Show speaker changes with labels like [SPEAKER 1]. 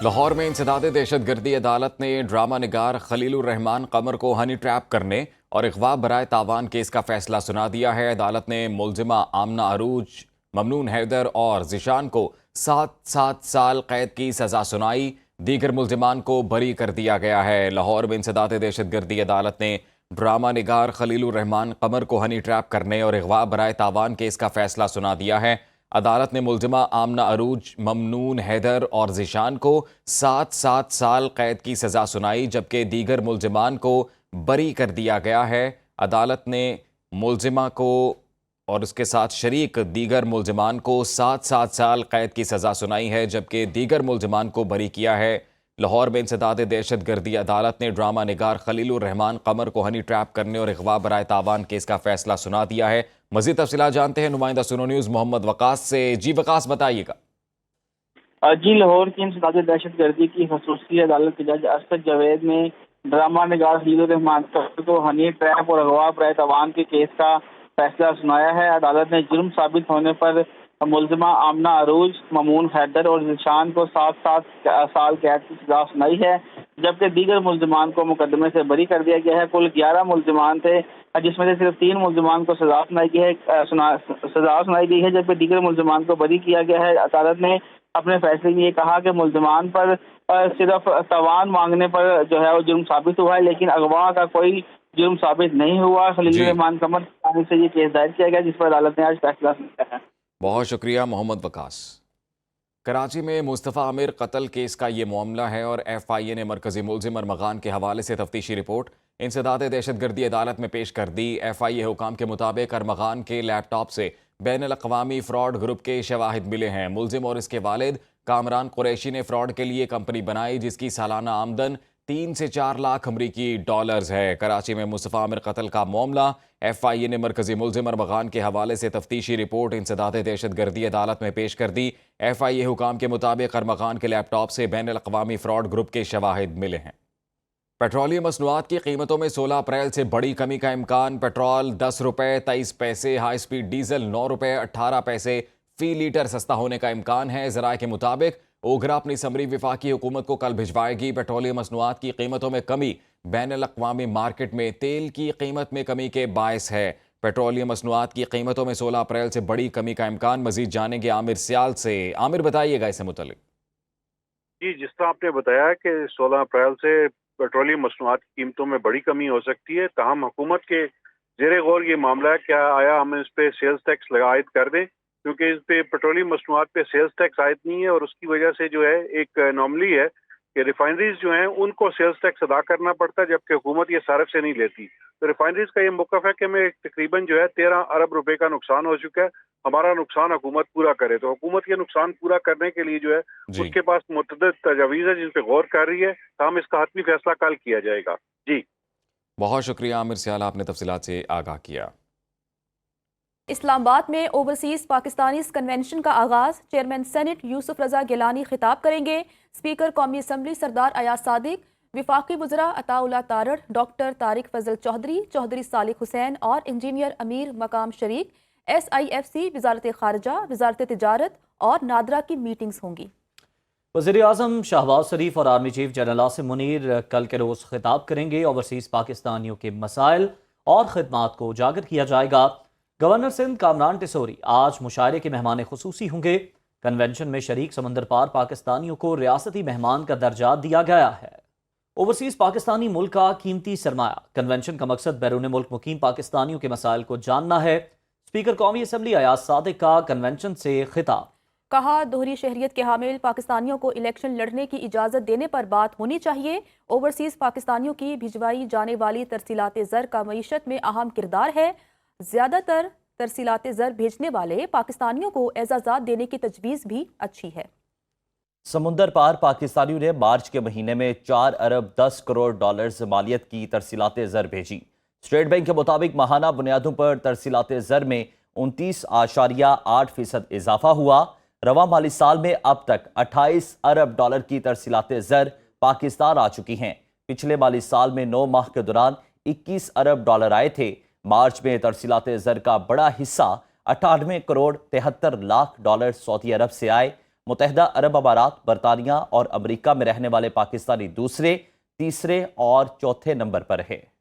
[SPEAKER 1] لاہور میں انسداد دہشت گردی عدالت نے ڈرامہ نگار خلیل الرحمان قمر کو ہنی ٹریپ کرنے اور اغوا برائے تاوان کیس کا فیصلہ سنا دیا ہے۔ عدالت نے ملزمہ آمنہ عروج، ممنون حیدر اور ذیشان کو 7 سال قید کی سزا سنائی، دیگر ملزمان کو بری کر دیا گیا ہے۔ لاہور میں انسداد دہشت گردی عدالت نے ڈرامہ نگار خلیل الرحمان قمر کو ہنی ٹریپ کرنے اور اغوا برائے تاوان کیس کا فیصلہ سنا دیا ہے۔ عدالت نے ملزمہ آمنہ عروج، ممنون حیدر اور ذیشان کو 7 سال قید کی سزا سنائی، جبکہ دیگر ملزمان کو بری کر دیا گیا ہے۔ عدالت نے ملزمہ کو اور اس کے ساتھ شریک دیگر ملزمان کو 7 سال قید کی سزا سنائی ہے، جبکہ دیگر ملزمان کو بری کیا ہے۔ لاہور میں انسداد دہشت گردی عدالت نے ڈرامہ نگار خلیل الرحمان قمر کو ہنی ٹریپ کرنے اور اغوا برائے تاوان کیس کا فیصلہ سنا دیا ہے۔ مزید تفصیلات جانتے ہیں نمائندہ سنو نیوز محمد وقاص سے۔ جی وقاص، بتائیے گا۔
[SPEAKER 2] جی، لاہور کی انسداد دہشت گردی کی خصوصی عدالت کے جج اسد جاوید نے ڈرامہ نگار خلیل الرحمان کو ہنی ٹریپ اور اغوا برائے تاوان کے کیس کا فیصلہ سنایا ہے۔ عدالت نے جرم ثابت ہونے پر ملزمہ آمنہ عروج، ممنون حیدر اور ذیشان کو 7 سال قید کی سزا سنائی ہے، جبکہ دیگر ملزمان کو مقدمے سے بری کر دیا گیا ہے۔ کل 11 ملزمان تھے، جس میں سے صرف 3 ملزمان کو سزا سنائی گئی ہے جبکہ دیگر ملزمان کو بری کیا گیا ہے۔ عدالت نے اپنے فیصلے میں یہ کہا کہ ملزمان پر صرف تاوان مانگنے پر جو ہے وہ جرم ثابت ہوا ہے، لیکن اغوا کا کوئی جرم ثابت نہیں ہوا۔ خلیل الرحمان قمر کی جانب سے یہ کیس دائر کیا گیا، جس پر عدالت نے آج فیصلہ سنایا ہے۔
[SPEAKER 1] بہت شکریہ محمد وقاص۔ کراچی میں مصطفیٰ عامر قتل کیس کا یہ معاملہ ہے اور ایف آئی اے نے مرکزی ملزم ارمغان کے حوالے سے تفتیشی رپورٹ انسداد دہشت گردی عدالت میں پیش کر دی۔ ایف آئی اے حکام کے مطابق ارمغان کے لیپ ٹاپ سے بین الاقوامی فراڈ گروپ کے شواہد ملے ہیں۔ ملزم اور اس کے والد کامران قریشی نے فراڈ کے لیے کمپنی بنائی، جس کی سالانہ آمدن 3 سے 4 لاکھ امریکی ڈالرز ہے۔ کراچی میں مصطفیٰ عامر قتل کا معاملہ ایف آئی اے نے مرکزی ملزم ارمغان کے حوالے سے تفتیشی رپورٹ انسداد دہشت گردی عدالت میں پیش کر دی۔ ایف آئی اے حکام کے مطابق ارمغان کے لیپ ٹاپ سے بین الاقوامی فراڈ گروپ کے شواہد ملے ہیں۔ پیٹرولیم مصنوعات کی قیمتوں میں 16 اپریل سے بڑی کمی کا امکان۔ پیٹرول 10 روپے 23 پیسے، ہائی سپیڈ ڈیزل 9 روپے 18 پیسے فی لیٹر سستا ہونے کا امکان ہے۔ ذرائع کے مطابق اوگرا اپنی سمری وفاقی حکومت کو کل بھجوائے گی۔ پیٹرولیم مصنوعات کی قیمتوں میں کمی بین الاقوامی مارکیٹ میں تیل کی قیمت میں کمی کے باعث ہے۔ پیٹرولیم مصنوعات کی قیمتوں میں 16 اپریل سے بڑی کمی کا امکان۔ مزید جانیں گے عامر سیال سے۔ عامر، بتائیے گا اس سے متعلق۔
[SPEAKER 3] جی، جس طرح آپ نے بتایا کہ 16 اپریل سے پیٹرولیم مصنوعات کی قیمتوں میں بڑی کمی ہو سکتی ہے، تاہم حکومت کے زیر غور یہ معاملہ ہے کیا آیا ہم اس پہ سیلز ٹیکس عائد کر دیں، کیونکہ اس پہ پیٹرولیم مصنوعات پہ سیلز ٹیکس عائد نہیں ہے اور اس کی وجہ سے جو ہے ایک انوملی ہے کہ ریفائنریز جو ہیں ان کو سیلز ٹیکس ادا کرنا پڑتا ہے، جبکہ حکومت یہ صارف سے نہیں لیتی۔ تو ریفائنریز کا یہ موقف ہے کہ ہمیں تقریباً جو ہے 13 ارب روپے کا نقصان ہو چکا ہے، ہمارا نقصان حکومت پورا کرے۔ تو حکومت یہ نقصان پورا کرنے کے لیے جو ہے اس کے پاس متعدد تجاویز ہیں جن پہ غور کر رہی ہے، تاہم اس کا حتمی فیصلہ کل کیا جائے گا۔ جی
[SPEAKER 1] بہت شکریہ عامر سیال، آپ نے تفصیلات سے آگاہ کیا۔
[SPEAKER 4] اسلام آباد میں اوورسیز پاکستانیز کنونشن کا آغاز، چیئرمین سینٹ یوسف رضا گیلانی خطاب کریں گے۔ اسپیکر قومی اسمبلی سردار ایاز صادق، وفاقی وزراء عطا اللہ تارڑ، ڈاکٹر طارق فضل چودھری، چودھری صالح حسین اور انجینئر امیر مقام شریک، ایس آئی ایف سی، وزارت خارجہ، وزارت تجارت اور نادرا کی میٹنگز ہوں گی۔
[SPEAKER 5] وزیر اعظم شہباز شریف اور army chief general Asim Munir کل کے روز خطاب کریں گے۔ اوورسیز پاکستانیوں کے مسائل اور خدمات کو اجاگر کیا جائے گا۔ گورنر سندھ کامران ٹیسوری آج مشاعرے کے مہمان خصوصی ہوں گے۔ کنونشن میں شریک سمندر پار پاکستانیوں کو ریاستی مہمان کا درجہ دیا گیا ہے۔ اوورسیز پاکستانی ملک کا قیمتی سرمایہ، کنونشن کا مقصد بیرون ملک مقیم پاکستانیوں کے مسائل کو جاننا ہے۔ اسپیکر قومی اسمبلی ایاز صادق کا کنونشن سے خطاب،
[SPEAKER 4] کہا دوہری شہریت کے حامل پاکستانیوں کو الیکشن لڑنے کی اجازت دینے پر بات ہونی چاہیے۔ اوورسیز پاکستانیوں کی بھجوائی جانے والی ترسیلات زر کا معیشت میں اہم کردار ہے۔ زیادہ تر ترسیلات زر بھیجنے والے پاکستانیوں کو اعزازات دینے کی تجویز بھی اچھی ہے۔
[SPEAKER 6] سمندر پار پاکستانیوں نے مارچ کے مہینے میں 4 ارب 10 کروڑ ڈالرز مالیت کی ترسیلات زر بھیجی۔ اسٹیٹ بینک کے مطابق ماہانہ بنیادوں پر ترسیلات زر میں 29.8% اضافہ ہوا۔ رواں مالی سال میں اب تک 28 ارب ڈالر کی ترسیلات زر پاکستان آ چکی ہیں۔ پچھلے مالی سال میں 9 ماہ کے دوران 21 ارب ڈالر آئے تھے۔ مارچ میں ترسیلات زر کا بڑا حصہ 98 کروڑ 73 لاکھ ڈالر سعودی عرب سے آئے۔ متحدہ عرب امارات، برطانیہ اور امریکہ میں رہنے والے پاکستانی دوسرے، تیسرے اور چوتھے نمبر پر ہے۔